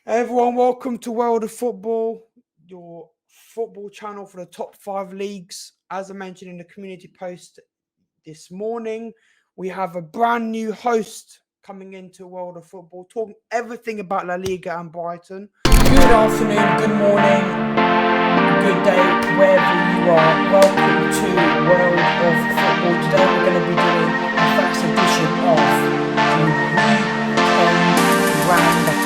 Everyone, welcome to World of Football, your football channel for the top 5 leagues. As I mentioned in the community post this morning, we have a brand new host coming into World of Football, talking everything about La Liga and Brighton. Good afternoon, good morning, good day, wherever you are. Welcome to World of Football. Today we're going to be doing a first edition of the weekend roundup.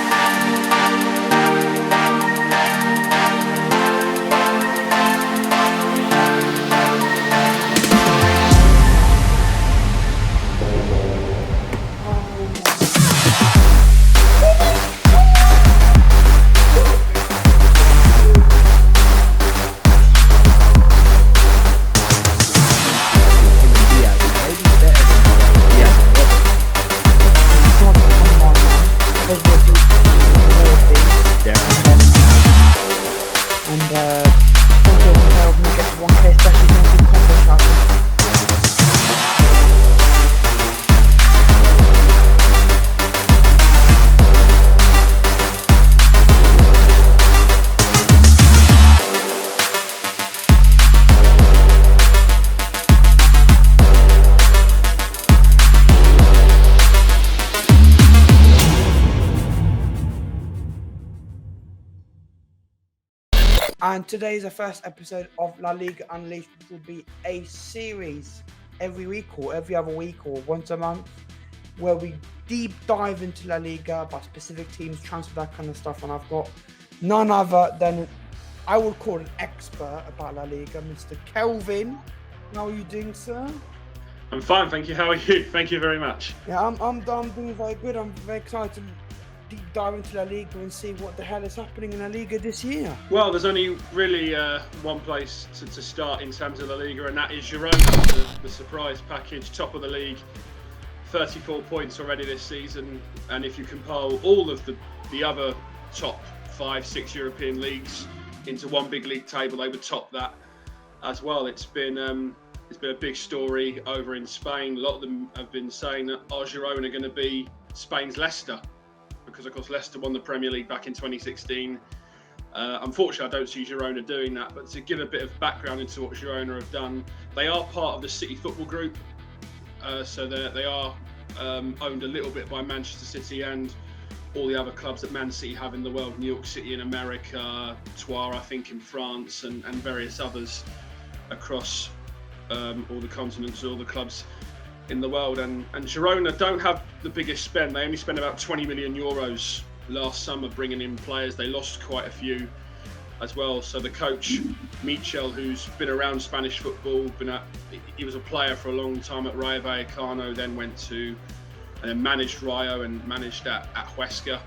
And today is the first episode of La Liga Unleashed, which will be a series every week or every other week or once a month, where we deep dive into La Liga about specific teams, transfer, that kind of stuff. And I've got none other than, I would call an expert about La Liga, Mr. KELVYN. How are you doing, sir? I'm fine, thank you. How are you? Thank you very much. Yeah, I'm doing very good. I'm very excited to deep dive into La Liga and see what the hell is happening in La Liga this year. Well, there's only really one place to start in terms of La Liga, and that is Girona, the surprise package, top of the league, 34 points already this season. And if you compile all of the other top 5-6 European leagues into one big league table, they would top that as well. It's been a big story over in Spain. A lot of them have been saying that Girona are going to be Spain's Leicester, because of course Leicester won the Premier League back in 2016. Unfortunately, I don't see Girona doing that, but to give a bit of background into what Girona have done, they are part of the City Football Group, so they are owned a little bit by Manchester City and all the other clubs that Man City have in the world, New York City in America, Troyes I think in France, and various others across all the continents, all the clubs in the world. And Girona don't have the biggest spend. They only spent about 20 million euros last summer bringing in players. They lost quite a few as well. So the coach, Michel, who's been around Spanish football, he was a player for a long time at Rayo Vallecano, then managed Rayo and managed at Huesca.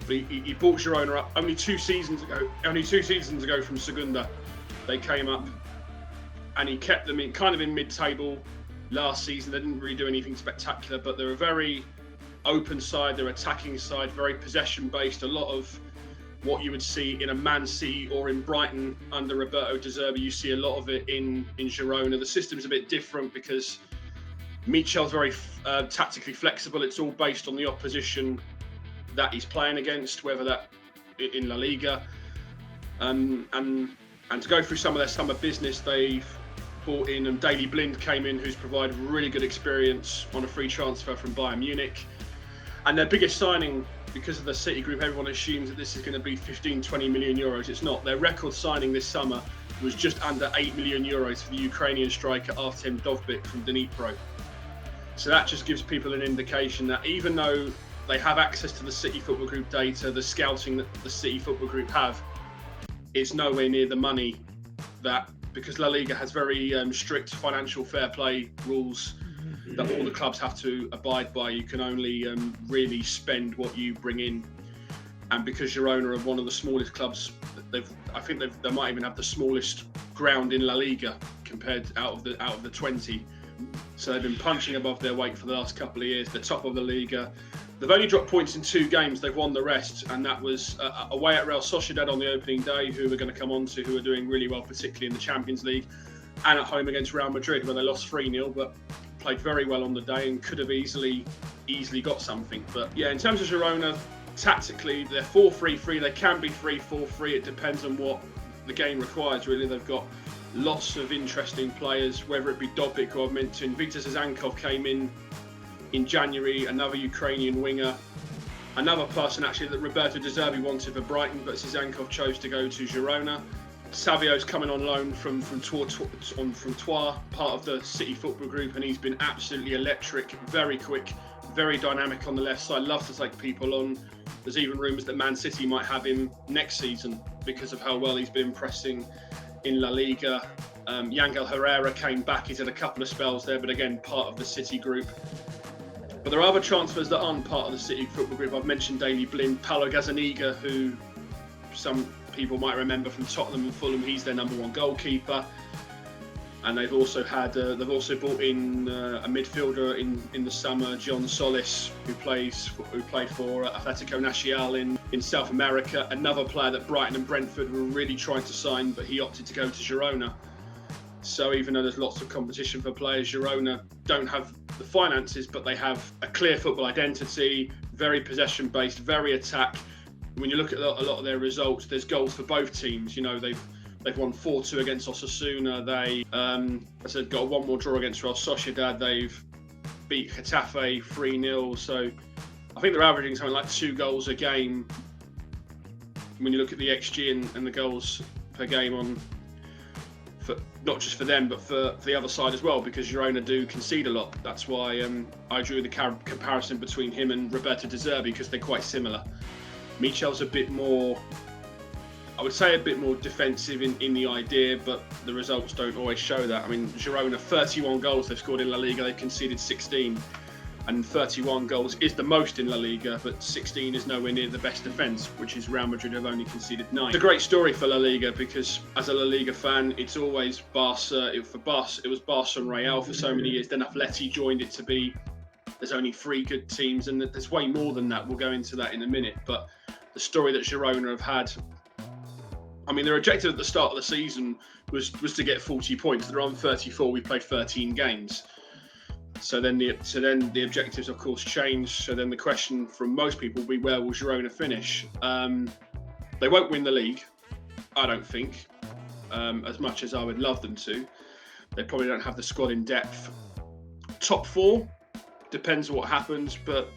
But he brought Girona up only two seasons ago from Segunda. They came up and he kept them in mid-table last season. They didn't really do anything spectacular, but they're a very open side, they're attacking side, very possession-based. A lot of what you would see in a Man City or in Brighton under Roberto De Zerbi, you see a lot of it in Girona. The system's a bit different because Michel's very tactically flexible. It's all based on the opposition that he's playing against, whether that in La Liga. And to go through some of their summer business, they've brought in, and Daley Blind came in, who's provided really good experience on a free transfer from Bayern Munich. And their biggest signing, because of the City Group, everyone assumes that this is going to be 15-20 million euros. It's not. Their record signing this summer was just under 8 million euros for the Ukrainian striker Artem Dovbyk from Dnipro. So that just gives people an indication that even though they have access to the City Football Group data, the scouting that the City Football Group have is nowhere near the money that, because La Liga has very strict financial fair play rules that all the clubs have to abide by. You can only really spend what you bring in. And because Girona are one of the smallest clubs, I think they might even have the smallest ground in La Liga compared out of the 20. So they've been punching above their weight for the last couple of years. They're top of the Liga. They've only dropped points in 2 games. They've won the rest, and that was away at Real Sociedad on the opening day, who we're going to come on to, who are doing really well, particularly in the Champions League, and at home against Real Madrid, where they lost 3-0, but played very well on the day and could have easily got something. But yeah, in terms of Girona, tactically, they're 4-3-3. They can be 3-4-3. It depends on what the game requires, really. They've got lots of interesting players, whether it be Dobbik, who I've mentioned. Viktor Zizankov came in January, another Ukrainian winger. Another person, actually, that Roberto De Zerbi wanted for Brighton, but Zizankov chose to go to Girona. Savio's coming on loan from Troyes, part of the City Football Group, and he's been absolutely electric, very quick, very dynamic on the left side, loves to take people on. There's even rumours that Man City might have him next season because of how well he's been impressing in La Liga. Yangel Herrera came back, he's had a couple of spells there, but again, part of the City group. But there are other transfers that aren't part of the City Football Group. I've mentioned Daley Blind, Paulo Gazzaniga, who some people might remember from Tottenham and Fulham. He's their #1 goalkeeper. And they've also brought in a midfielder in the summer, John Solis, who played for Atletico Nacional in South America. Another player that Brighton and Brentford were really trying to sign, but he opted to go to Girona. So even though there's lots of competition for players, Girona don't have the finances, but they have a clear football identity, very possession-based, very attack. When you look at a lot of their results, there's goals for both teams. You know, they've won 4-2 against Osasuna. They, got one more draw against Real Sociedad. They've beat Getafe 3-0. So I think they're averaging something like 2 goals a game. When you look at the XG and the goals per game not just for them, but for the other side as well, because Girona do concede a lot. That's why I drew the comparison between him and Roberto De Zerbi, because they're quite similar. Michel's a bit more, I would say, a bit more defensive in the idea, but the results don't always show that. I mean, Girona, 31 goals they've scored in La Liga, they've conceded 16. And 31 goals is the most in La Liga, but 16 is nowhere near the best defence, which is Real Madrid have only conceded 9. It's a great story for La Liga, because as a La Liga fan, it's always Barca. It was Barca and Real for so many years. Then Atleti joined it to be, there's only 3 good teams, and there's way more than that. We'll go into that in a minute. But the story that Girona have had, I mean, their objective at the start of the season was to get 40 points. They're on 34. We've played 13 games. So then the objectives, of course, change. So then the question from most people will be, where will Girona finish? They won't win the league, I don't think, as much as I would love them to. They probably don't have the squad in depth. Top 4, depends what happens, but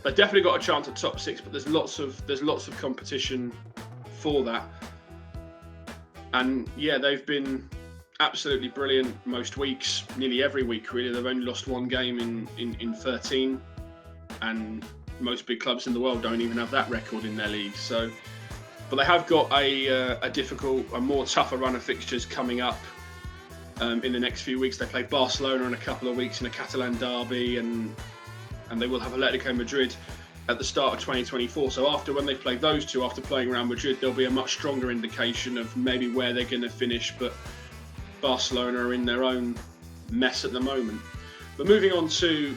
they've definitely got a chance at top 6. But there's lots of competition for that. And yeah, they've been absolutely brilliant most weeks, nearly every week really. They've only lost 1 game in 13, and most big clubs in the world don't even have that record in their league. So, but they have got a more tougher run of fixtures coming up in the next few weeks. They play Barcelona in a couple of weeks in a Catalan derby, and they will have Atletico Madrid at the start of 2024. So after, when they've played those two, after playing Real Madrid, there'll be a much stronger indication of maybe where they're going to finish. But Barcelona are in their own mess at the moment. But moving on to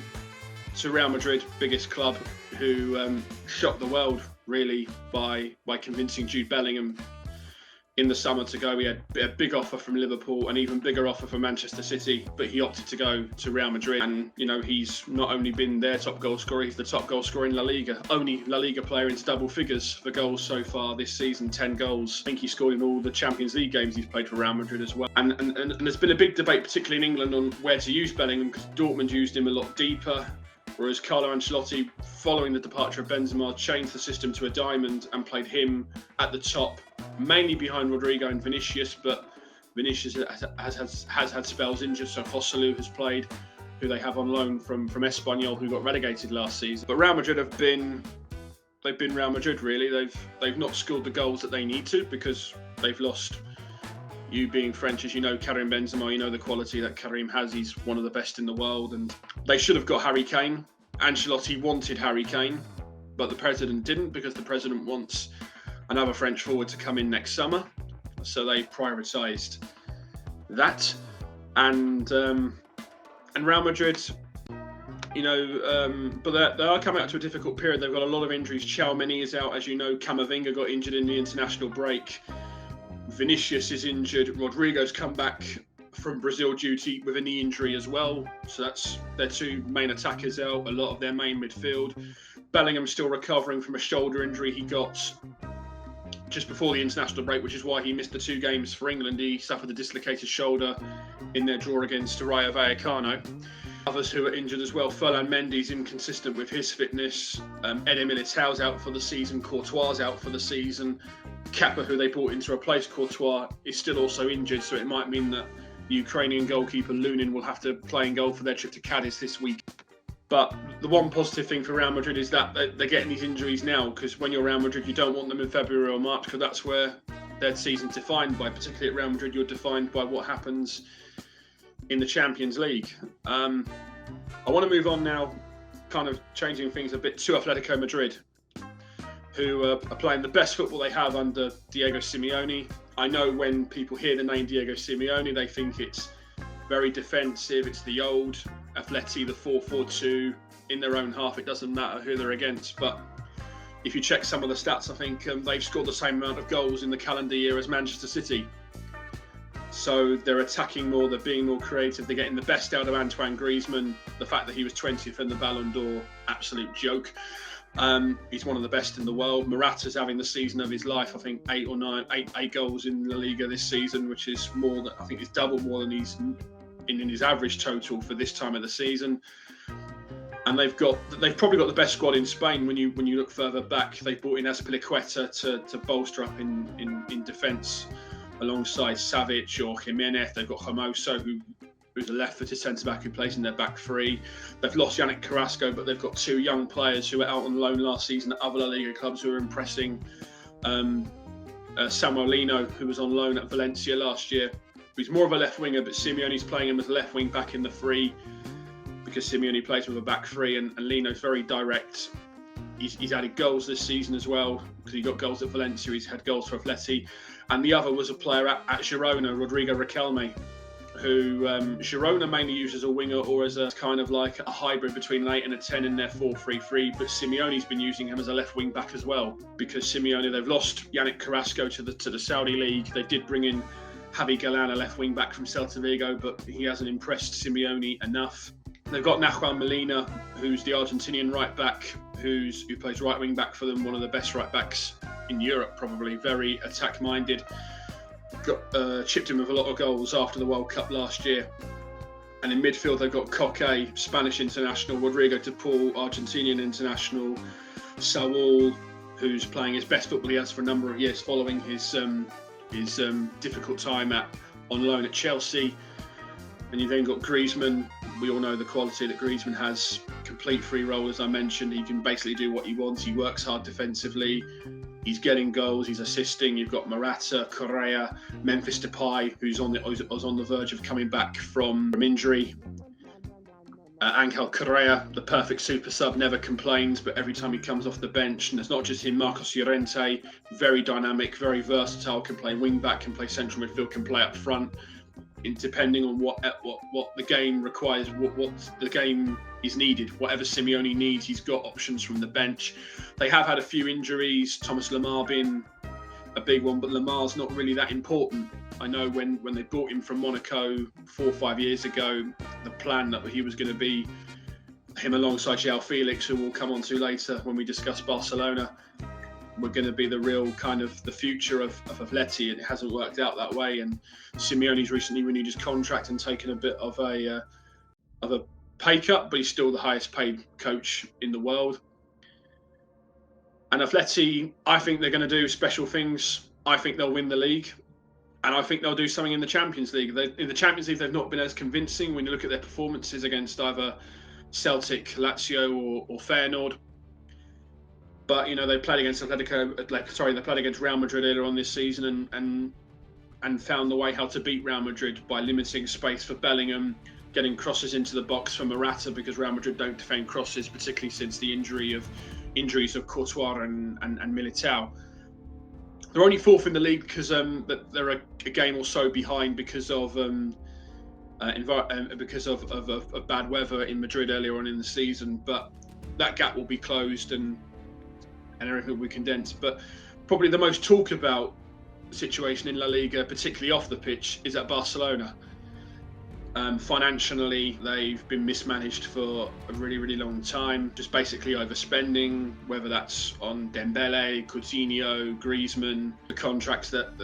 Real Madrid, biggest club, who shocked the world really by convincing Jude Bellingham in the summer to go. He had a big offer from Liverpool, an even bigger offer from Manchester City, but he opted to go to Real Madrid. And you know, he's not only been their top goal scorer, he's the top goal scorer in La Liga. Only La Liga player into double figures for goals so far this season, 10 goals. I think he scored in all the Champions League games he's played for Real Madrid as well. And there's been a big debate, particularly in England, on where to use Bellingham, because Dortmund used him a lot deeper, whereas Carlo Ancelotti, following the departure of Benzema, changed the system to a diamond and played him at the top, mainly behind Rodrigo and Vinicius. But Vinicius has had spells injured, so Joselu has played, who they have on loan from Espanyol, who got relegated last season. But Real Madrid have been Real Madrid really. They've not scored the goals that they need to, because they've lost. You being French, as you know, Karim Benzema, you know the quality that Karim has. He's one of the best in the world, and they should have got Harry Kane. Ancelotti wanted Harry Kane, but the president didn't, because the president wants another French forward to come in next summer. So they prioritised that. And Real Madrid, you know, but they are coming out to a difficult period. They've got a lot of injuries. Tchouaméni is out, as you know. Camavinga got injured in the international break. Vinicius is injured. Rodrigo's come back from Brazil due to with a knee injury as well. So that's their two main attackers out, a lot of their main midfield. Bellingham's still recovering from a shoulder injury he got just before the international break, which is why he missed the 2 games for England. He suffered a dislocated shoulder in their draw against Rayo Vallecano. Others who are injured as well. Ferland Mendy's inconsistent with his fitness. Eder Militao's out for the season. Courtois out for the season. Kappa, who they brought in to replace Courtois, is still also injured, so it might mean that the Ukrainian goalkeeper Lunin will have to play in goal for their trip to Cadiz this week. But the one positive thing for Real Madrid is that they're getting these injuries now, because when you're Real Madrid, you don't want them in February or March, because that's where their season's defined by. Particularly at Real Madrid, you're defined by what happens in the Champions League. I want to move on now, kind of changing things a bit, to Atletico Madrid, who are playing the best football they have under Diego Simeone. I know when people hear the name Diego Simeone, they think it's very defensive. It's the old Atleti, the 4-4-2 in their own half. It doesn't matter who they're against. But if you check some of the stats, I think they've scored the same amount of goals in the calendar year as Manchester City. So they're attacking more, they're being more creative, they're getting the best out of Antoine Griezmann. The fact that he was 20th in the Ballon d'Or, absolute joke. He's one of the best in the world. Morata's having the season of his life. I think 8 goals in La Liga this season, which is more than, I think it's double more than he's in his average total for this time of the season. And they've probably got the best squad in Spain when you look further back. They brought in Azpilicueta to bolster up in defence alongside Savic or Jimenez. They've got Hermoso, who's a left-footed centre-back who plays in their back three. They've lost Yannick Carrasco, but they've got 2 young players who were out on loan last season at other La Liga clubs who are impressing. Samuel Lino, who was on loan at Valencia last year, who's more of a left winger, but Simeone's playing him as a left wing back in the free because Simeone plays with a back three, and Lino's very direct. He's added goals this season as well, because he got goals at Valencia, he's had goals for Atleti. And the other was a player at Girona, Rodrigo Riquelme, who Girona mainly uses as a winger or as a kind of like a hybrid between an 8 and a 10 in their 4-3-3, but Simeone's been using him as a left wing back as well, because Simeone, they've lost Yannick Carrasco to the Saudi League. They did bring in Javi Galán, a left wing back from Celta Vigo, but he hasn't impressed Simeone enough. They've got Nahuel Molina, who's the Argentinian right back, who plays right wing back for them, one of the best right backs in Europe, probably, very attack minded. Got chipped in with a lot of goals after the World Cup last year. And in midfield they've got Coque, Spanish international, Rodrigo de Paul, Argentinian international, Saúl, who's playing his best football he has for a number of years following his difficult time on loan at Chelsea. And you then got Griezmann. We all know the quality that Griezmann has. Complete free roll, as I mentioned. He can basically do what he wants. He works hard defensively. He's getting goals. He's assisting. You've got Morata, Correa, Memphis Depay, who's on the verge of coming back from injury. Angel Correa, the perfect super sub, never complains, but every time he comes off the bench, and it's not just him, Marcos Llorente, very dynamic, very versatile, can play wing back, can play central midfield, can play up front. Depending on what the game requires, what the game is needed, whatever Simeone needs, he's got options from the bench. They have had a few injuries, Thomas Lemar being a big one, but Lemar's not really that important. I know when they brought him from Monaco 4 or 5 years ago, the plan that he was going to be him alongside João Felix, who we'll come on to later when we discuss Barcelona, were going to be the real kind of the future of Atleti, and it hasn't worked out that way. And Simeone's recently renewed his contract and taken a bit of a pay cut, but he's still the highest paid coach in the world. And Atleti, I think they're going to do special things. I think they'll win the league, and I think they'll do something in the Champions League. In the Champions League, they've not been as convincing when you look at their performances against either Celtic, Lazio, or Feyenoord. But they played against they played against Real Madrid earlier on this season and found the way how to beat Real Madrid by limiting space for Bellingham, getting crosses into the box for Morata, because Real Madrid don't defend crosses, particularly since the injuries of Courtois and Militao. They're only 4th in the league because they're a game or so behind because of bad weather in Madrid earlier on in the season. But that gap will be closed and everything will be condensed. But probably the most talked about situation in La Liga, particularly off the pitch, is at Barcelona. Financially, they've been mismanaged for a really, really long time, just basically overspending, whether that's on Dembele, Coutinho, Griezmann, the contracts that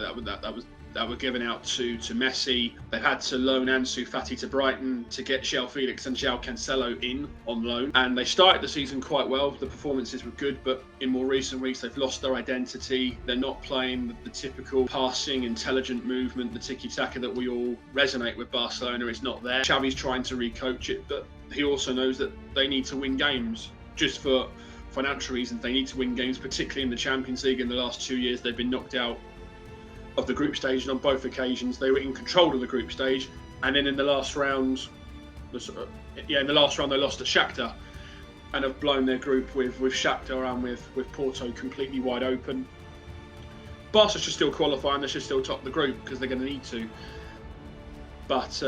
were given out to Messi. They've had to loan Ansu Fati to Brighton to get João Felix and João Cancelo in on loan. And they started the season quite well. The performances were good, but in more recent weeks, they've lost their identity. They're not playing the typical passing, intelligent movement, the tiki-taka that we all resonate with Barcelona. It's not there. Xavi's trying to recoach it, but he also knows that they need to win games. Just for financial reasons, they need to win games, particularly in the Champions League. In the last 2 years, they've been knocked out of the group stage, and on both occasions they were in control of the group stage, and then in the last round they lost to Shakhtar and have blown their group with Shakhtar and with Porto completely wide open. Barca should still qualify and they should still top the group because they're going to need to. But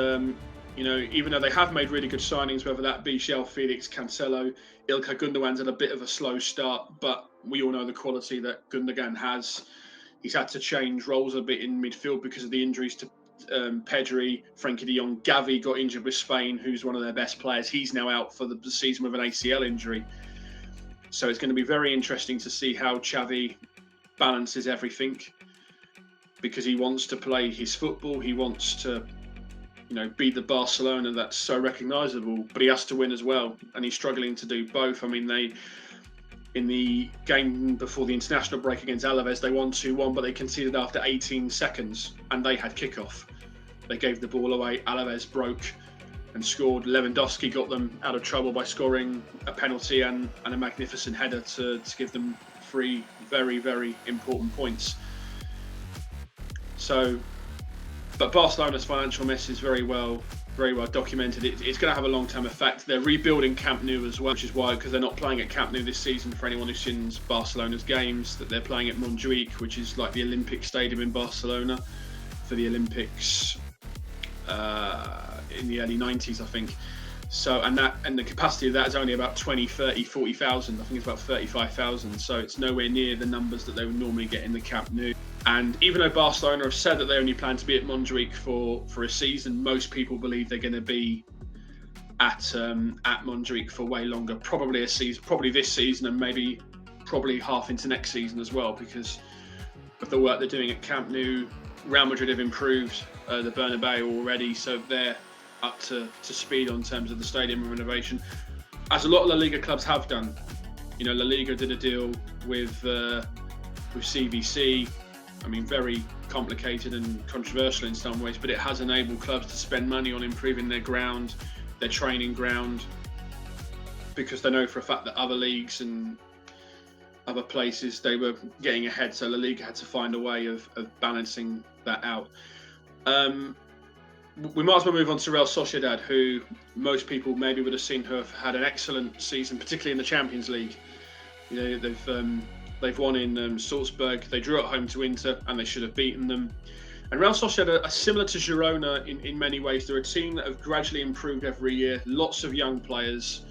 even though they have made really good signings, whether that be João Felix, Cancelo, Ilkay Gundogan's had a bit of a slow start, but we all know the quality that Gundogan has. He's had to change roles a bit in midfield because of the injuries to Pedri, Frenkie de Jong. Gavi got injured with Spain, who's one of their best players. He's now out for the season with an ACL injury. So it's going to be very interesting to see how Xavi balances everything, because he wants to play his football. He wants to, be the Barcelona that's so recognisable, but he has to win as well, and he's struggling to do both. I mean, in the game before the international break against Alaves, they won 2-1, but they conceded after 18 seconds, and they had kickoff. They gave the ball away. Alaves broke and scored. Lewandowski got them out of trouble by scoring a penalty and a magnificent header to give them 3 very, very important points. But Barcelona's financial mess is very well documented. It's going to have a long-term effect. They're rebuilding Camp Nou as well, which is why, because they're not playing at Camp Nou this season. For anyone who's seen Barcelona's games, that they're playing at Montjuic, which is like the Olympic Stadium in Barcelona for the Olympics in the early 90s, I think. So, and the capacity of that is only about 20, 30, 40,000. I think it's about 35,000. So it's nowhere near the numbers that they would normally get in the Camp Nou. And even though Barcelona have said that they only plan to be at Montjuic for a season, most people believe they're going to be at Montjuic for way longer, probably a season, probably this season, and probably half into next season as well, because of the work they're doing at Camp Nou. Real Madrid have improved the Bernabeu already, so they're up to speed on terms of the stadium renovation, as a lot of La Liga clubs have done. La Liga did a deal with CVC. I mean, very complicated and controversial in some ways, but it has enabled clubs to spend money on improving their ground, their training ground, because they know for a fact that other leagues and other places, they were getting ahead. So La Liga had to find a way of balancing that out. We might as well move on to Real Sociedad, who most people maybe would have seen who have had an excellent season, particularly in the Champions League. They've won in Salzburg. They drew at home to Inter, and they should have beaten them. And Real Sociedad are similar to Girona in many ways. They're a team that have gradually improved every year. Lots of young players.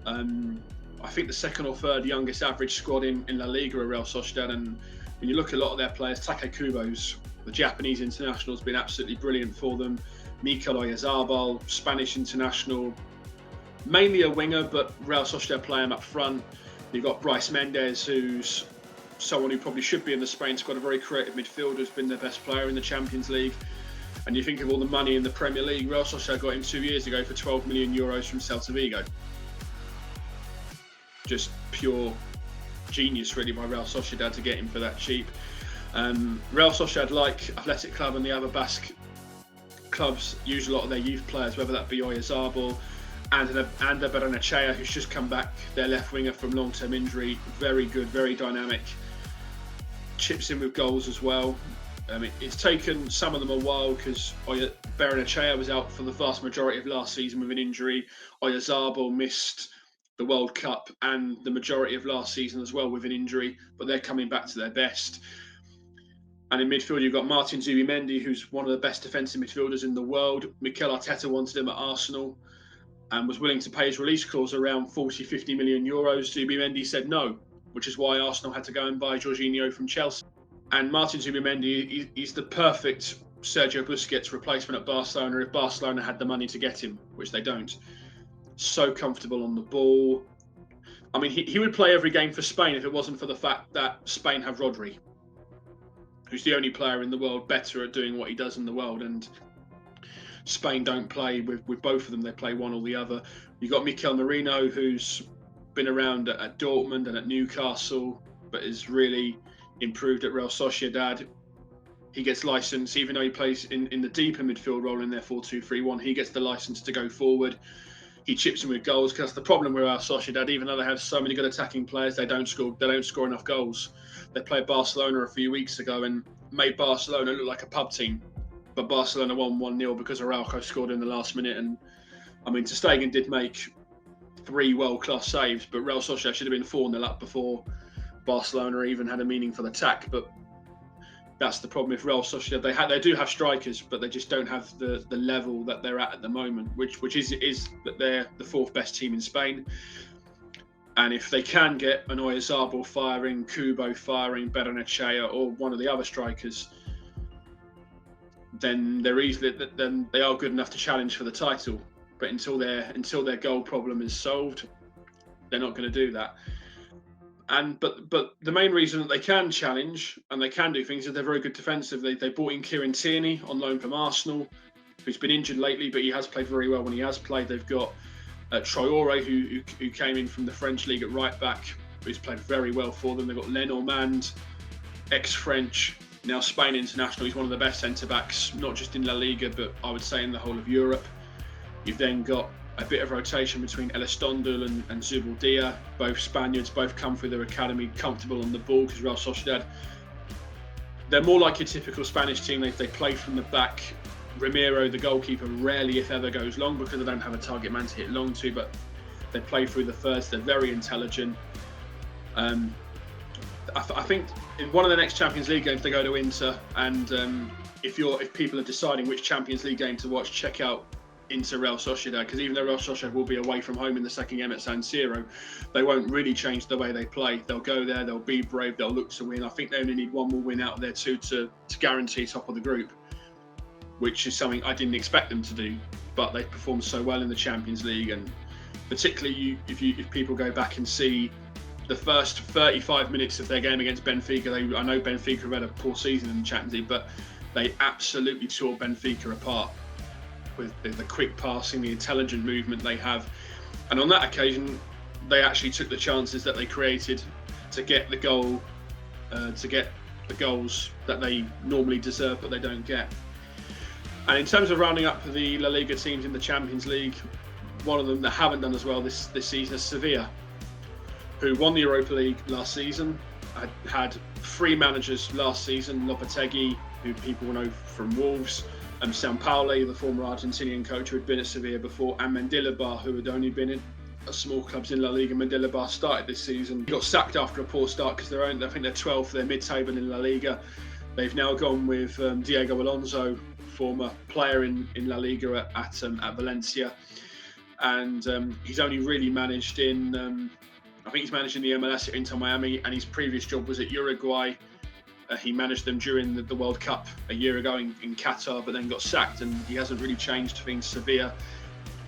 I think the second or third youngest average squad in La Liga are Real Sociedad. And when you look at a lot of their players, Take Kubos, the Japanese international, has been absolutely brilliant for them. Mikel Oyarzabal, Spanish international, mainly a winger, but Real Sociedad play him up front. You've got Bryce Mendes, who's someone who probably should be in the Spain squad, a very creative midfielder, who's been their best player in the Champions League. And you think of all the money in the Premier League, Real Sociedad got him 2 years ago for 12 million euros from Celta Vigo. Just pure genius, really, by Real Sociedad to get him for that cheap. Real Sociedad, like Athletic Club and the other Basque clubs, use a lot of their youth players, whether that be Oyarzabal, Ander Barrenechea, who's just come back, their left winger from long-term injury. Very good, very dynamic. Chips in with goals as well. It's taken some of them a while because Barrenechea was out for the vast majority of last season with an injury. Oyarzabal missed the World Cup and the majority of last season as well with an injury, but they're coming back to their best. And in midfield, you've got Martin Zubimendi, who's one of the best defensive midfielders in the world. Mikel Arteta wanted him at Arsenal and was willing to pay his release clause around 40-50 million euros. Zubimendi said no, which is why Arsenal had to go and buy Jorginho from Chelsea. And Martin Zubimendi, he's the perfect Sergio Busquets' replacement at Barcelona if Barcelona had the money to get him, which they don't. So comfortable on the ball. I mean, he would play every game for Spain if it wasn't for the fact that Spain have Rodri, who's the only player in the world better at doing what he does in the world. And Spain don't play with both of them. They play one or the other. You've got Mikel Merino, who's been around at Dortmund and at Newcastle, but is really improved at Real Sociedad. He gets licensed, even though he plays in the deeper midfield role in their 4-2-3-1, he gets the license to go forward. He chips in with goals, because that's the problem with Real Sociedad. Even though they have so many good attacking players, they don't score enough goals. They played Barcelona a few weeks ago and made Barcelona look like a pub team. But Barcelona won 1-0 because Araujo scored in the last minute. And I mean, ter Stegen did make 3 world-class saves, but Real Sociedad should have been 4-0 up before Barcelona even had a meaningful attack. But that's the problem with Real Sociedad. They do have strikers, but they just don't have the level that they're at the moment, which is that they're the 4th best team in Spain. And if they can get an Oyarzabal firing, Kubo firing, Berenechea, or one of the other strikers, then then they are good enough to challenge for the title. But until their goal problem is solved, they're not going to do that. But the main reason that they can challenge and they can do things is they're very good defensively. They brought in Kieran Tierney on loan from Arsenal, who's been injured lately, but he has played very well when he has played. They've got Traoré, who came in from the French league at right back, who's played very well for them. They've got Lenormand, ex-French, now Spain international. He's one of the best centre-backs, not just in La Liga, but I would say in the whole of Europe. You've then got a bit of rotation between Elizondo and Zubeldia, both Spaniards, both come through their academy, comfortable on the ball, because Real Sociedad, they're more like your typical Spanish team. They play from the back. Ramiro, the goalkeeper, rarely, if ever, goes long because they don't have a target man to hit long to, but they play through the thirds. They're very intelligent. I think in one of the next Champions League games they go to Inter, and if people are deciding which Champions League game to watch, check out Inter Real Sociedad, because even though Real Sociedad will be away from home in the second game at San Siro, they won't really change the way they play. They'll go there, they'll be brave, they'll look to win. I think they only need one more win out of their 2 to guarantee top of the group, which is something I didn't expect them to do, but they've performed so well in the Champions League. And particularly if people go back and see the first 35 minutes of their game against Benfica, I know Benfica have had a poor season in the Champions League, but they absolutely tore Benfica apart with the quick passing, the intelligent movement they have. And on that occasion, they actually took the chances that they created to get the goal, to get the goals that they normally deserve, but they don't get. And in terms of rounding up the La Liga teams in the Champions League, one of them that haven't done as well this season is Sevilla, who won the Europa League last season, had 3 managers last season: Lopetegui, who people will know from Wolves, Sampaoli, the former Argentinian coach who had been at Sevilla before, and Mendilibar, who had only been in small clubs in La Liga. Mendilibar started this season. He got sacked after a poor start because I think they're 12th, they're mid-table in La Liga. They've now gone with Diego Alonso, former player in La Liga at Valencia, and he's only really managed in, I think he's managed in the MLS at Inter Miami, and his previous job was at Uruguay. He managed them during the World Cup a year ago in Qatar, but then got sacked, and he hasn't really changed things. Sevilla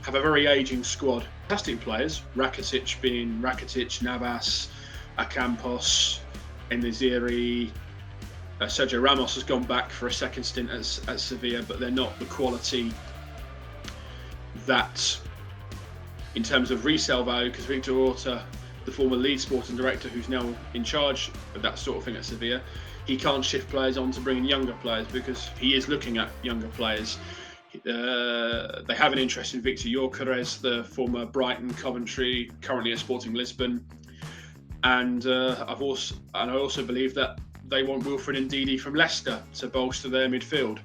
have a very ageing squad. Fantastic players, Rakitic, Navas, Ocampos, En-Nesyri. Sergio Ramos has gone back for a second stint at Sevilla, but they're not the quality that, in terms of resale value, because Victor Orta, the former lead sporting director who's now in charge of that sort of thing at Sevilla, he can't shift players on to bring in younger players because he is looking at younger players. They have an interest in Victor Gyökeres, the former Brighton, Coventry, currently at Sporting Lisbon, and I also believe that they want Wilfred Ndidi from Leicester to bolster their midfield.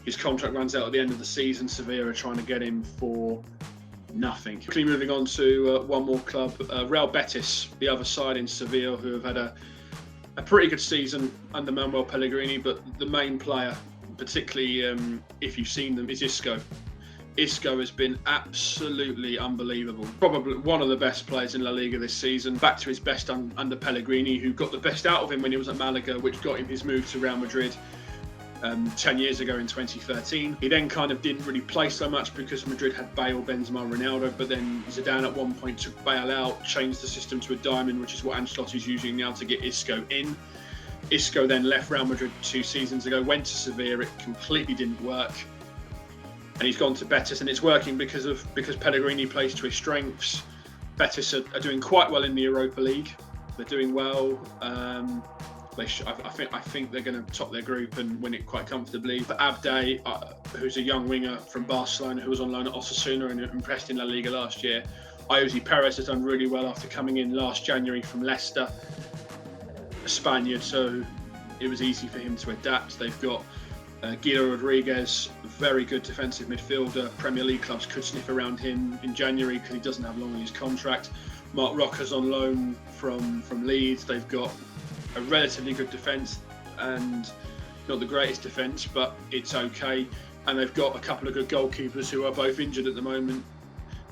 His contract runs out at the end of the season. Sevilla are trying to get him for nothing. Quickly moving on to one more club, Real Betis, the other side in Sevilla, who have had a pretty good season under Manuel Pellegrini, but the main player, particularly if you've seen them, is Isco. Isco has been absolutely unbelievable. Probably one of the best players in La Liga this season. Back to his best under Pellegrini, who got the best out of him when he was at Malaga, which got him his move to Real Madrid. 10 years ago in 2013. He then kind of didn't really play so much because Madrid had Bale, Benzema, Ronaldo, but then Zidane at one point took Bale out, changed the system to a diamond, which is what Ancelotti's using now to get Isco in. Isco then left Real Madrid 2 seasons ago, went to Sevilla, it completely didn't work. And he's gone to Betis, and it's working because Pellegrini plays to his strengths. Betis are doing quite well in the Europa League. They're doing well. I think they're going to top their group and win it quite comfortably. But Abde, who's a young winger from Barcelona who was on loan at Osasuna and impressed in La Liga last year. Ayoze Perez has done really well after coming in last January from Leicester, a Spaniard, so it was easy for him to adapt. They've got Guido Rodriguez, very good defensive midfielder. Premier League clubs could sniff around him in January because he doesn't have long on his contract. Marc Roca's on loan from Leeds. They've got a relatively good defence, and not the greatest defence, but it's okay. And they've got a couple of good goalkeepers who are both injured at the moment.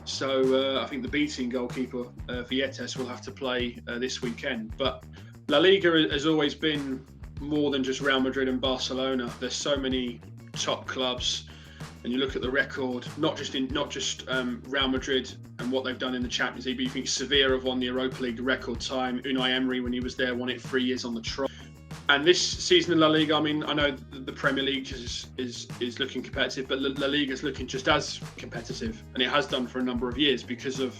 So I think the B-team goalkeeper, Vietes, will have to play this weekend. But La Liga has always been more than just Real Madrid and Barcelona. There's so many top clubs, and you look at the record, not just Real Madrid and what they've done in the Champions League, but you think Sevilla have won the Europa League record time. Unai Emery, when he was there, won it 3 years on the trot. And this season in La Liga, I mean, I know the Premier League is looking competitive, but La Liga is looking just as competitive, and it has done for a number of years because of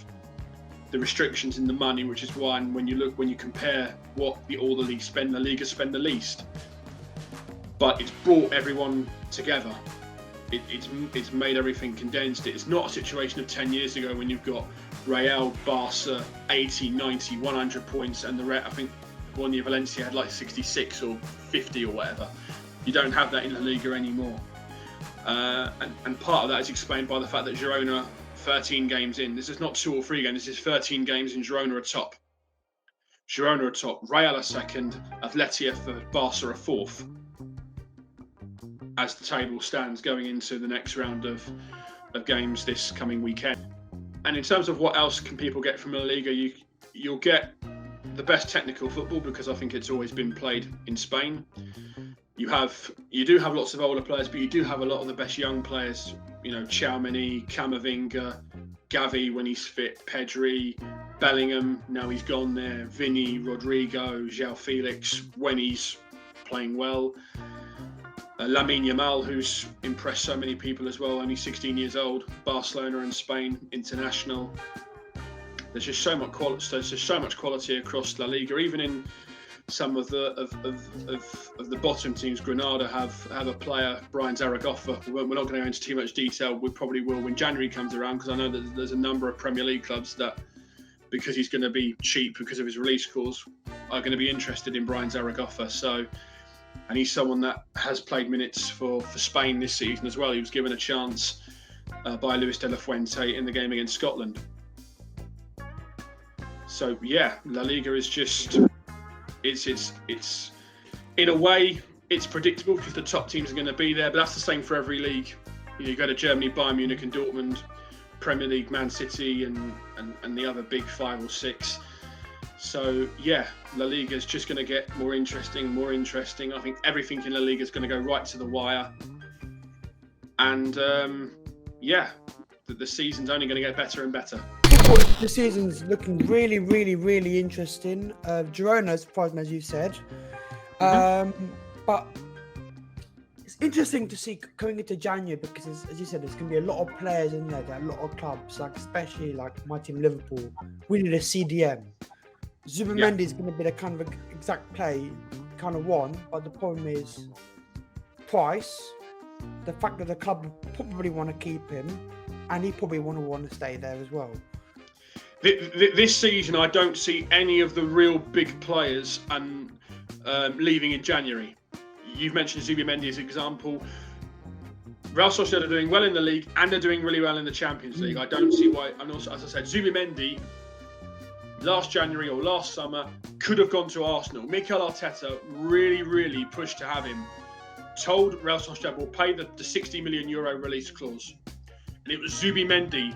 the restrictions in the money, which is why when you compare what all the leagues spend, La Liga spend the least. But it's brought everyone together. It's made everything condensed. It's not a situation of 10 years ago when you've got Real, Barca, 80, 90, 100 points, and I think one year Valencia had like 66 or 50 or whatever. You don't have that in La Liga anymore. And part of that is explained by the fact that Girona, 13 games in, this is not 2 or 3 games, this is 13 games, and Girona are top. Girona are top, Real are second, Athletic for Barca are fourth, as the table stands going into the next round of games this coming weekend. And in terms of what else can people get from La Liga, you'll get the best technical football, because I think it's always been played in Spain. You do have lots of older players, but you do have a lot of the best young players. You know, Tchouaméni, Camavinga, Gavi when he's fit, Pedri, Bellingham, now he's gone there, Vinny, Rodrigo, João Felix when he's playing well. Lamine Yamal, who's impressed so many people as well, only 16 years old, Barcelona and Spain international. There's just so much quality. There's just so much quality across La Liga. Even in some of the bottom teams, Granada have a player, Brian Zaragoza. We're not going to go into too much detail. We probably will when January comes around, because I know that there's a number of Premier League clubs that, because he's going to be cheap because of his release clause, are going to be interested in Brian Zaragoza. So, and he's someone that has played minutes for Spain this season as well. He was given a chance by Luis de la Fuente in the game against Scotland. So yeah, La Liga is just, it's in a way it's predictable because the top teams are going to be there, but that's the same for every league. You go to Germany, Bayern Munich and Dortmund, Premier League, Man City and the other big 5 or 6. So yeah, La Liga is just going to get more interesting. I think everything in La Liga is going to go right to the wire, and the season's only going to get better and better. The season's looking really, really, really interesting. Girona surprised me, as you said. But it's interesting to see going into January, because as you said, there's going to be a lot of players in there, a lot of clubs, like especially like my team Liverpool, winning a CDM. Zubimendi is going to be the kind of exact play kind of one, but the problem is price. The fact that the club probably want to keep him, and he probably want to stay there as well. This season, I don't see any of the real big players leaving in January. You've mentioned Zubimendi as an example. Real Sociedad are doing well in the league, and they're doing really well in the Champions League. I don't see why. And also, as I said, Zubimendi last January or last summer could have gone to Arsenal. Mikel Arteta really pushed to have him. Told Real Sociedad will pay the 60 million euro release clause, and it was Zubimendi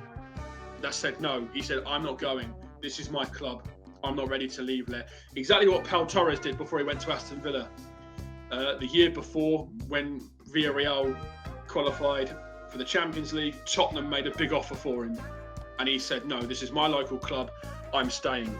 that said no. He said, I'm not going. This is my club. I'm not ready to leave there. Exactly what Pau Torres did before he went to Aston Villa. The year before, when Villarreal qualified for the Champions League, Tottenham made a big offer for him. And he said, no, this is my local club, I'm staying.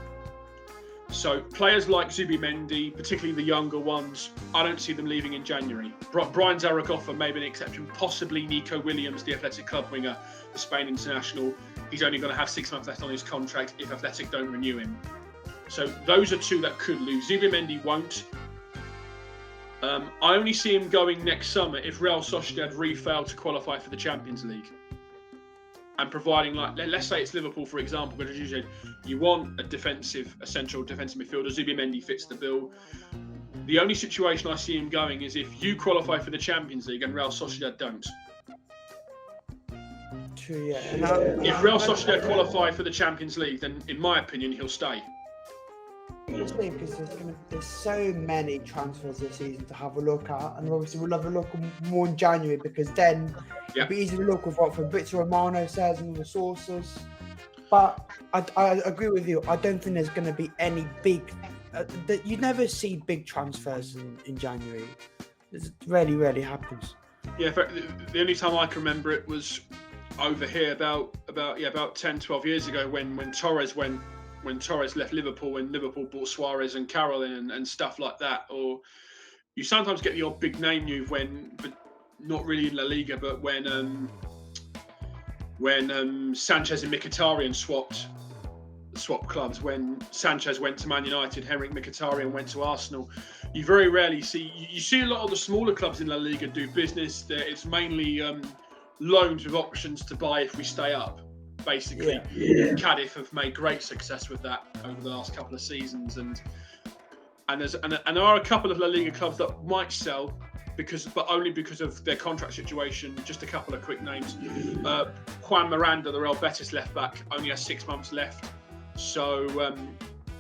So players like Zubimendi, particularly the younger ones, I don't see them leaving in January. Brian Zaragoza may be an exception, possibly Nico Williams, the Athletic Club winger, the Spain international. He's only going to have 6 months left on his contract if Athletic don't renew him. So those are two that could lose. Zubimendi won't. I only see him going next summer if Real Sociedad re-fail to qualify for the Champions League. And providing, like, let's say it's Liverpool, for example, but as you said, you want a central defensive midfielder. Zubimendi fits the bill. The only situation I see him going is if you qualify for the Champions League and Real Sociedad don't. True, yeah. If Real Sociedad qualify for the Champions League, then in my opinion, he'll stay. Honestly, because there's so many transfers this season to have a look at, and obviously we'll have a look more in January, because then it'll be easy to look with what Fabrizio Romano says and the sources. But I agree with you. I don't think there's going to be any big. You never see big transfers in January. It rarely happens. Yeah, the only time I can remember it was over here about 10, 12 years ago when Torres went. When Torres left Liverpool, when Liverpool bought Suarez and Carroll in and stuff like that. Or you sometimes get the odd big name move but not really in La Liga, but when Sanchez and Mkhitaryan swapped clubs, when Sanchez went to Man United, Henrik Mkhitaryan went to Arsenal. You very rarely see a lot of the smaller clubs in La Liga do business. It's mainly loans with options to buy if we stay up. Basically, Cardiff have made great success with that over the last couple of seasons, and there are a couple of La Liga clubs that might sell but only because of their contract situation. Just a couple of quick names: Juan Miranda, the Real Betis left back, only has 6 months left. So,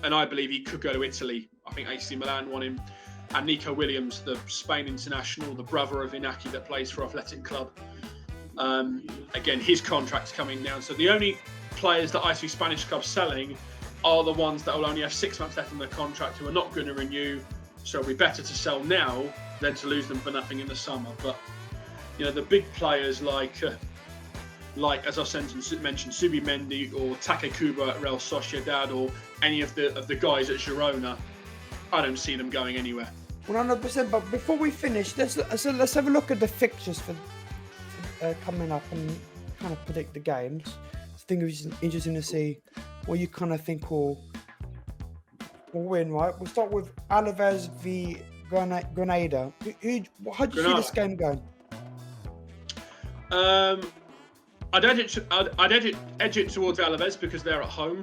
and I believe he could go to Italy. I think AC Milan want him. And Nico Williams, the Spain international, the brother of Inaki that plays for Athletic Club. Again, his contract's coming down. So the only players that I see Spanish clubs selling are the ones that will only have 6 months left on their contract, who are not going to renew. So it'll be better to sell now than to lose them for nothing in the summer. But the big players like as I mentioned, Zubimendi or Takekubo at Real Sociedad, or any of the guys at Girona, I don't see them going anywhere. 100%. But before we finish, let's have a look at the fixtures for coming up and kind of predict the games. I think it's interesting to see what you kind of think will win, right? We'll start with Alaves v Granada. How do you see this game going? I'd edge it towards Alaves because they're at home.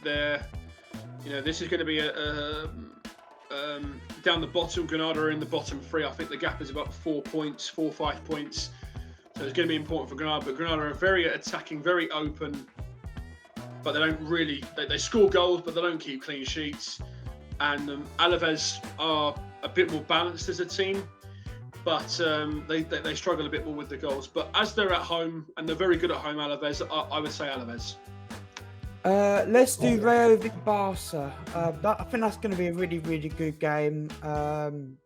This is going to be down the bottom. Granada are in the bottom three. I think the gap is about 4 or 5 points. So it's going to be important for Granada. But Granada are very attacking, very open. But they don't really... They score goals, but they don't keep clean sheets. And Alaves are a bit more balanced as a team. But they struggle a bit more with the goals. But as they're at home, and they're very good at home, Alaves, I would say Alaves. Let's do Rayo v Barca. I think that's going to be a really, really good game.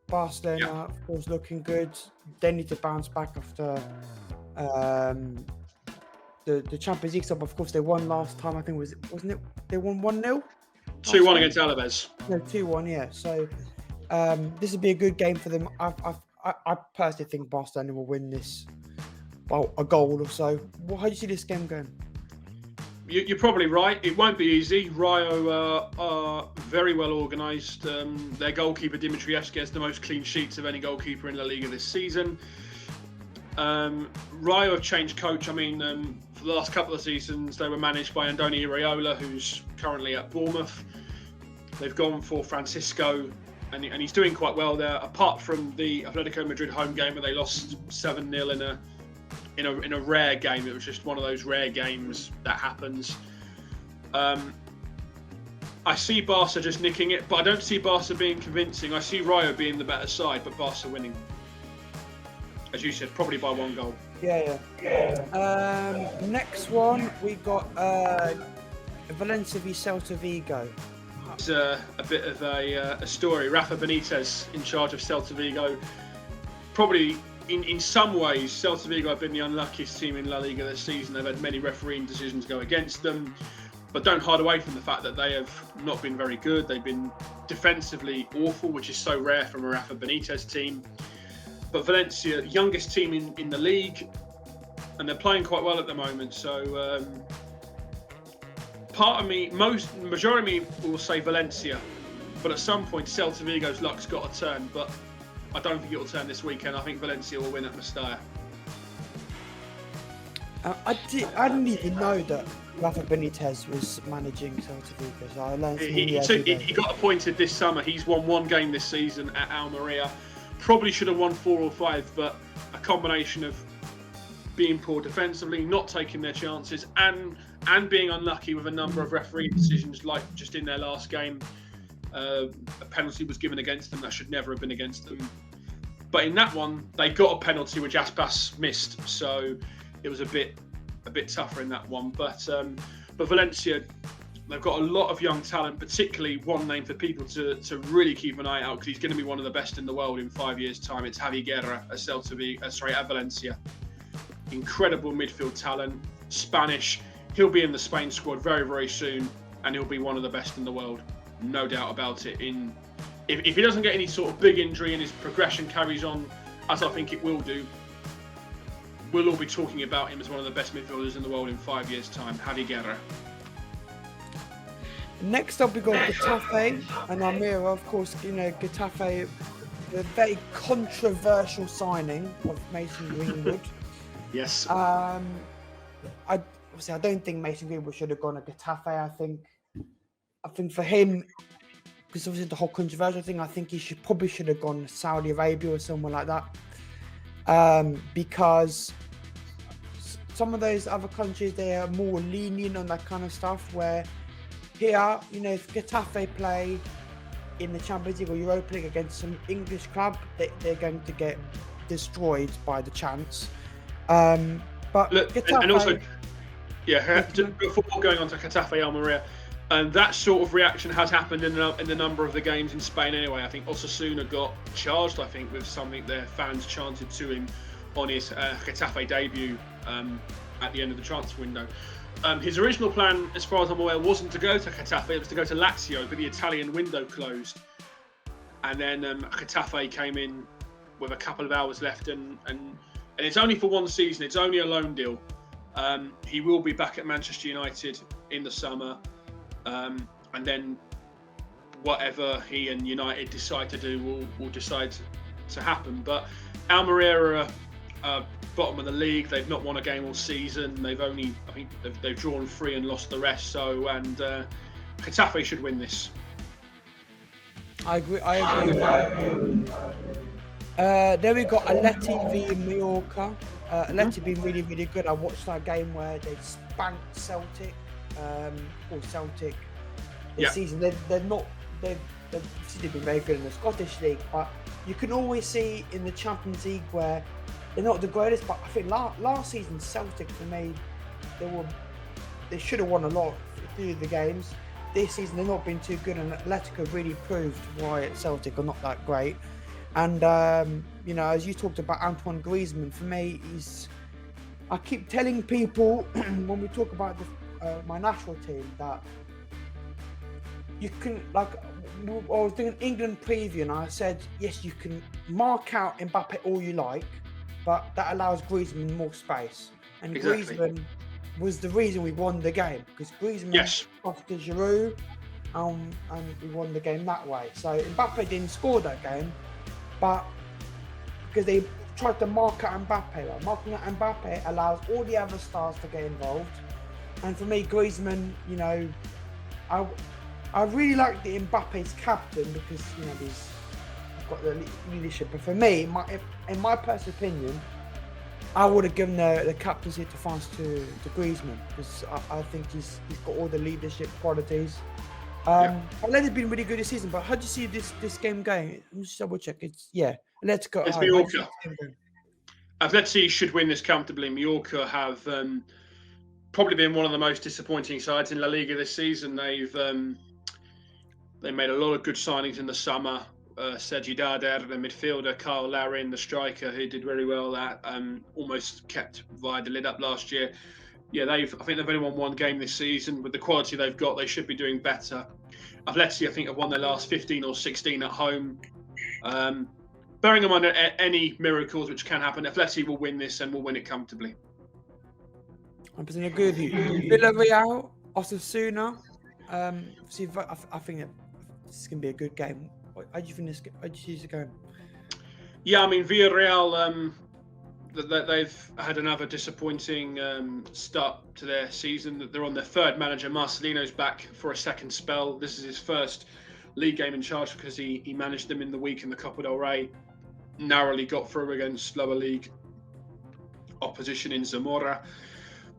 Barcelona, of course, looking good. They need to bounce back after the Champions League stuff. Of course, they won last time. I think wasn't it? They won 1-0. 2-1 against Alaves. No, 2-1. Yeah. So this would be a good game for them. I personally think Barcelona will win this by a goal or so. How do you see this game going? You're probably right. It won't be easy. Rayo are very well organised. Their goalkeeper, Dimitrievski, has the most clean sheets of any goalkeeper in La Liga this season. Rayo have changed coach. I mean, for the last couple of seasons, they were managed by Andoni Iraola, who's currently at Bournemouth. They've gone for Francisco, and he's doing quite well there, apart from the Atletico Madrid home game where they lost 7-0 in a rare game. It was just one of those rare games that happens. I see Barca just nicking it, but I don't see Barca being convincing. I see Rayo being the better side, but Barca winning. As you said, probably by 1 goal. Yeah. Next one, we got Valencia v Celta Vigo. It's a bit of a story. Rafa Benitez in charge of Celta Vigo. Probably in some ways, Celta Vigo have been the unluckiest team in La Liga this season. They've had many refereeing decisions go against them, but don't hide away from the fact that they have not been very good. They've been defensively awful, which is so rare from a Rafa Benitez team. But Valencia, youngest team in the league, and they're playing quite well at the moment. So majority of me will say Valencia, but at some point Celta Vigo's luck's got to turn. But I don't think it'll turn this weekend. I think Valencia will win at Mestalla. I didn't even know that Rafa Benitez was managing Celta Vigo. So I learned he got appointed this summer. He's won one game this season at Almeria. Probably should have won 4 or 5, but a combination of being poor defensively, not taking their chances, and being unlucky with a number of referee decisions, like just in their last game. A penalty was given against them that should never have been against them. But in that one, they got a penalty which Aspas missed, so it was a bit tougher in that one. But Valencia, they've got a lot of young talent, particularly one name for people to really keep an eye out, because he's going to be one of the best in the world in 5 years' time. It's Javi Guerra at Valencia. Incredible midfield talent, Spanish. He'll be in the Spain squad very, very soon, and he'll be one of the best in the world. No doubt about it. If he doesn't get any sort of big injury and his progression carries on, as I think it will do, we'll all be talking about him as one of the best midfielders in the world in 5 years' time. Javi Guerra. Next up, we got Getafe and Almeria. Of course, Getafe, the very controversial signing of Mason Greenwood. Yes. I don't think Mason Greenwood should have gone to Getafe. I think for him, because obviously the whole controversial thing, I think he probably should have gone to Saudi Arabia or somewhere like that. Because some of those other countries, they are more lenient on that kind of stuff, where here, if Getafe play in the Champions League or Europa League against some English club, they're going to get destroyed by the chance. But look, Getafe, and also, before going on to Getafe Almeria, and that sort of reaction has happened in the number of the games in Spain anyway. I think Osasuna got charged, with something their fans chanted to him on his Getafe debut at the end of the transfer window. His original plan, as far as I'm aware, wasn't to go to Getafe, it was to go to Lazio, but the Italian window closed. And then Getafe came in with a couple of hours left, and it's only for one season, it's only a loan deal. He will be back at Manchester United in the summer, and then whatever he and United decide to do will decide to happen. But Almeria are bottom of the league. They've not won a game all season. They've drawn 3 and lost the rest. And Getafe should win this. I agree. Then we got Atleti v Mallorca. Atleti been really, really good. I watched that game where they spanked Celtic. Celtic this season. They've been very good in the Scottish League, but you can always see in the Champions League where they're not the greatest. But I think last season Celtic, for me, they should have won a lot through the games. This season they've not been too good, and Atletico really proved why Celtic are not that great. And as you talked about Antoine Griezmann, for me, I keep telling people when we talk about my national team that you can, I was doing an England preview and I said, yes, you can mark out Mbappe all you like, but that allows Griezmann more space. And exactly. Griezmann was the reason we won the game, because Griezmann passed to Giroud, and we won the game that way. So Mbappe didn't score that game, but because they tried to mark out Mbappe. Like, marking out Mbappe allows all the other stars to get involved. And for me, Griezmann, I really like the Mbappe's captain, because he's got the leadership. But for me, in my personal opinion, I would have given the captaincy to France to Griezmann, because I think he's got all the leadership qualities. Atleti's been really good this season, but how do you see this game going? Let me just double check. Let's go. It's Mallorca. Atleti should win this comfortably. Mallorca have probably been one of the most disappointing sides in La Liga this season. They made a lot of good signings in the summer. Sergi Darder, the midfielder, Kyle Larin, the striker, who did very well. That almost kept Via the lid up last year. Yeah, I think they've only won one game this season. With the quality they've got, they should be doing better. Atleti, I think, have won their last 15 or 16 at home. Bearing in mind any miracles which can happen, Atleti will win this and will win it comfortably. 100% agree with you. Villarreal, Osasuna. See, I think that this is going to be a good game. How do you think this? How do you see this going? Yeah, I mean, Villarreal, they've had another disappointing start to their season. They're on their third manager. Marcelino's back for a second spell. This is his first league game in charge because he managed them in the week in the Copa del Rey. Narrowly got through against lower league opposition in Zamora.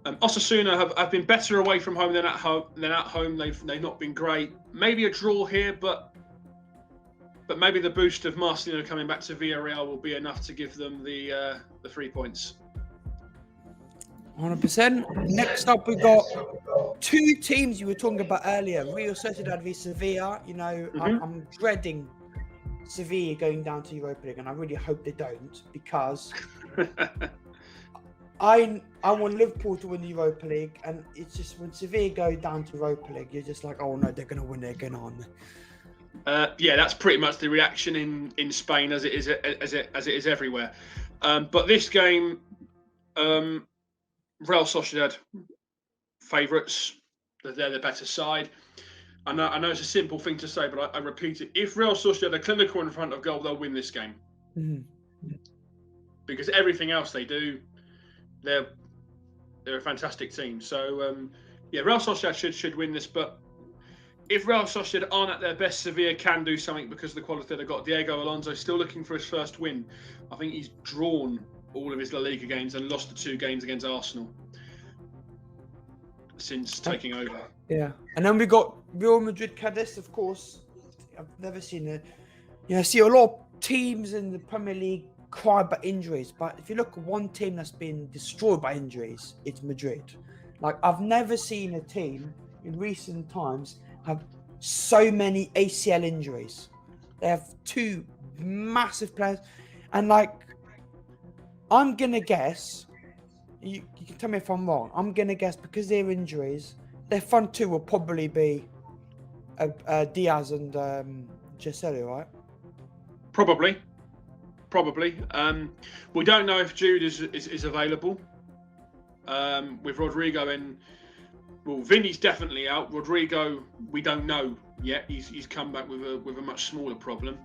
Osasuna have been better away from home than at home. They've not been great. Maybe a draw here, but maybe the boost of Marcelino coming back to Villarreal will be enough to give them the 3 points. 100%. Next up, we got two teams you were talking about earlier, Real Sociedad v Sevilla. You know, I'm dreading Sevilla going down to Europa League, and I really hope they don't, because I want Liverpool to win the Europa League, and it's just when Sevilla go down to Europa League, you're just like, oh no, they're going to win it again, aren't they? Yeah, that's pretty much the reaction in Spain as it is everywhere. But this game, Real Sociedad favourites. They're the better side. I know it's a simple thing to say, but I repeat it. If Real Sociedad are clinical in front of goal, they'll win this game. Mm-hmm. Because everything else they do, they're a fantastic team. So yeah, Real Sociedad should win this. But if Real Sociedad aren't at their best, Sevilla can do something because of the quality they've got. Diego Alonso still looking for his first win. I think he's drawn all of his La Liga games and lost the 2 games against Arsenal since taking over. Yeah, and then we got Real Madrid Cadiz, of course. I've never seen it. You know, I see a lot of teams in the Premier League cry about injuries, but if you look at one team that's been destroyed by injuries, it's Madrid. Like, I've never seen a team in recent times have so many ACL injuries. They have 2 massive players, and like, I'm gonna guess, you can tell me if I'm wrong, I'm gonna guess because they're injuries, their front 2 will probably be Diaz and Giselle, right? Probably. We don't know if Jude is available. With Rodrigo in, well, Vinny's definitely out. Rodrigo, we don't know yet. He's come back with a much smaller problem.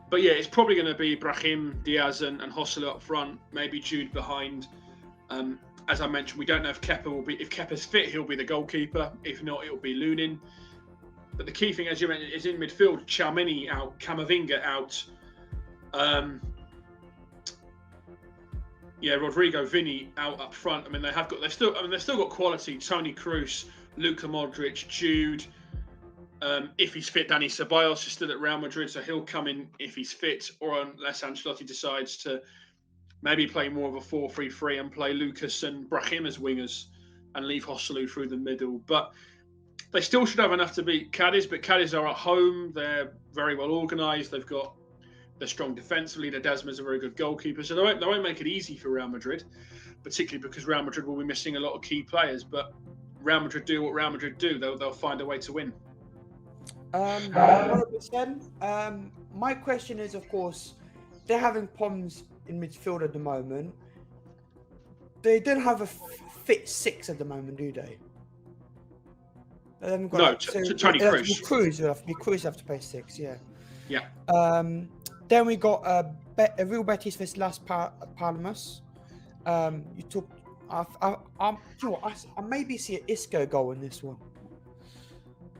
But yeah, it's probably going to be Brahim, Diaz, and Joselu up front. Maybe Jude behind. As I mentioned, we don't know if Kepa will be. If Kepa's fit, he'll be the goalkeeper. If not, it'll be Lunin. But the key thing, as you mentioned, is in midfield. Tchouaméni out, Camavinga out. Yeah, Rodrigo, Vinny out up front. I mean, they've still got quality. Toni Kroos, Luka Modric, Jude. If he's fit, Dani Ceballos is still at Real Madrid, so he'll come in if he's fit, or unless Ancelotti decides to maybe play more of a 4-3-3 and play Lucas and Brahim as wingers and leave Joselu through the middle. But they still should have enough to beat Cadiz, but Cadiz are at home. They're very well organised. They're strong defensively. Ledesma's a very good goalkeeper, so they won't make it easy for Real Madrid, particularly because Real Madrid will be missing a lot of key players. But Real Madrid do what Real Madrid do. They'll find a way to win. 100%. My question is, of course, they're having problems in midfield at the moment. They don't have a fit 6 at the moment, do they? They haven't got Toni Kroos. Kroos have to play 6, yeah. Yeah. Then we got Real Betis vs Las Palmas. You took. I maybe see an Isco goal in this one.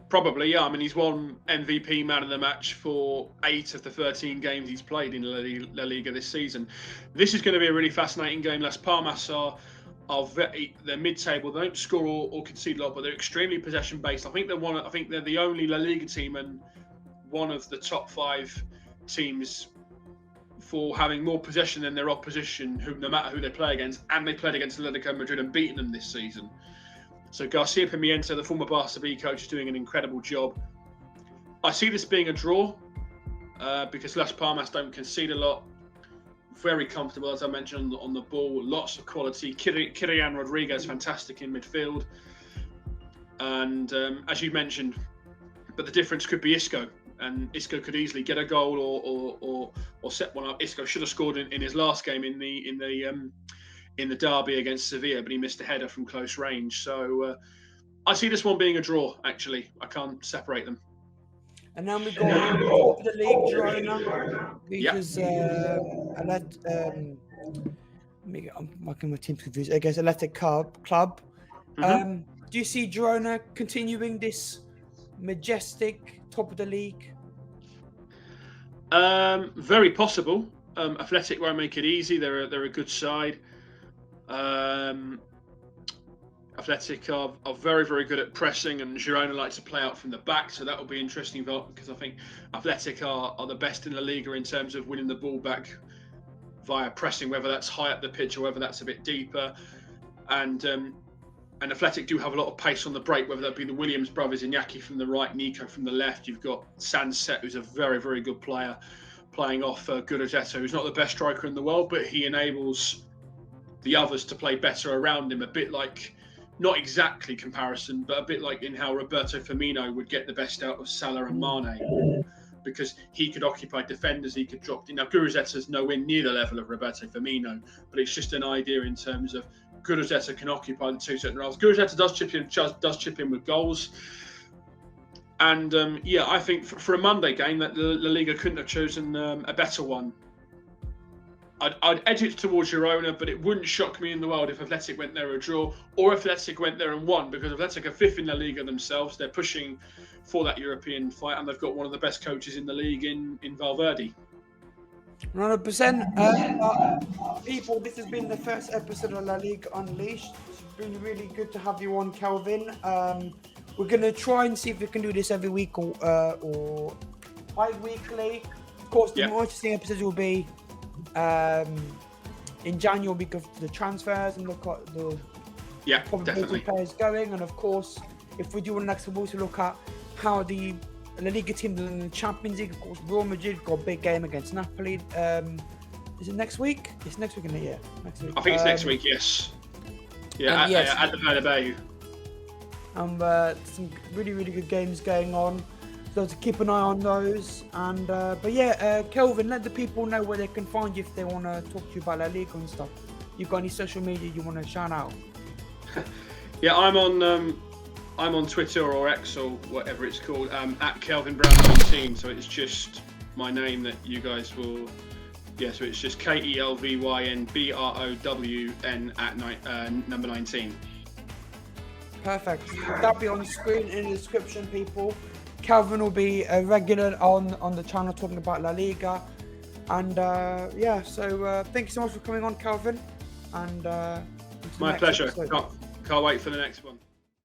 Probably, yeah. I mean, he's won MVP man of the match for 8 of the 13 games he's played in La Liga this season. This is going to be a really fascinating game. Las Palmas are they're mid-table. They don't score or concede a lot, but they're extremely possession-based. I think they're the only La Liga team and one of the top 5 teams for having more possession than their opposition, no matter who they play against, and they played against Atletico Madrid and beaten them this season. So Garcia Pimienta, the former Barca B coach, is doing an incredible job. I see this being a draw because Las Palmas don't concede a lot. Very comfortable, as I mentioned, on the ball. Lots of quality. Kirian Rodriguez, fantastic in midfield. And as you mentioned, but the difference could be Isco. And Isco could easily get a goal or set one up. Isco should have scored in his last game in the derby against Sevilla, but he missed a header from close range. So I see this one being a draw. Actually, I can't separate them. And then we got top of the league, Girona, because I'm making my team confused. I guess Athletic Club. Mm-hmm. Do you see Girona continuing this majestic top of the league? Very possible. Athletic won't make it easy. They're a good side. Athletic are very, very good at pressing, and Girona like to play out from the back, so that will be interesting because I think Athletic are the best in La Liga in terms of winning the ball back via pressing, whether that's high up the pitch or whether that's a bit deeper. And Athletic do have a lot of pace on the break, whether that be the Williams brothers, Iñaki from the right, Nico from the left. You've got Sanset, who's a very, very good player, playing off Guruzetto, who's not the best striker in the world, but he enables the others to play better around him, a bit like, not exactly comparison, but a bit like in how Roberto Firmino would get the best out of Salah and Mane, because he could occupy defenders, he could drop. Now, Guruzetta's nowhere near the level of Roberto Firmino, but it's just an idea in terms of Guruzetta can occupy the two certain roles. Guruzetta does chip in with goals. And I think for a Monday game that La Liga couldn't have chosen a better one. I'd edge it towards Girona, but it wouldn't shock me in the world if Athletic went there a draw, or Athletic went there and won, because Athletic are fifth in La Liga themselves. They're pushing for that European fight, and they've got one of the best coaches in the league in Valverde. 100%. People, this has been the first episode of La Liga Unleashed. It's been really good to have you on, KELVYN. We're going to try and see if we can do this every week or bi-weekly. Of course, the more interesting episodes will be in January, we go for the transfers and look at the probability players going. And of course, if we do an next we'll also look at how the La Liga team did in the Champions League. Of course, Real Madrid got a big game against Napoli. Is it next week? It's next week, isn't it? Yeah, next week. I think it's next week, yes. Yeah, at the Bernabeu. Some really, really good games going on. So to keep an eye on those. And KELVYN, let the people know where they can find you if they want to talk to you about La Liga and stuff. You got any social media you want to shout out? I'm on Twitter or X or whatever it's called, at KELVYN Brown 19. So it's just my name that you guys will. Yeah, so it's just KELVYN BROWN at number 19. Perfect. That'll be on the screen in the description, people. KELVYN will be a regular on the channel talking about La Liga. And so thank you so much for coming on, KELVYN. And my pleasure. Can't wait for the next one.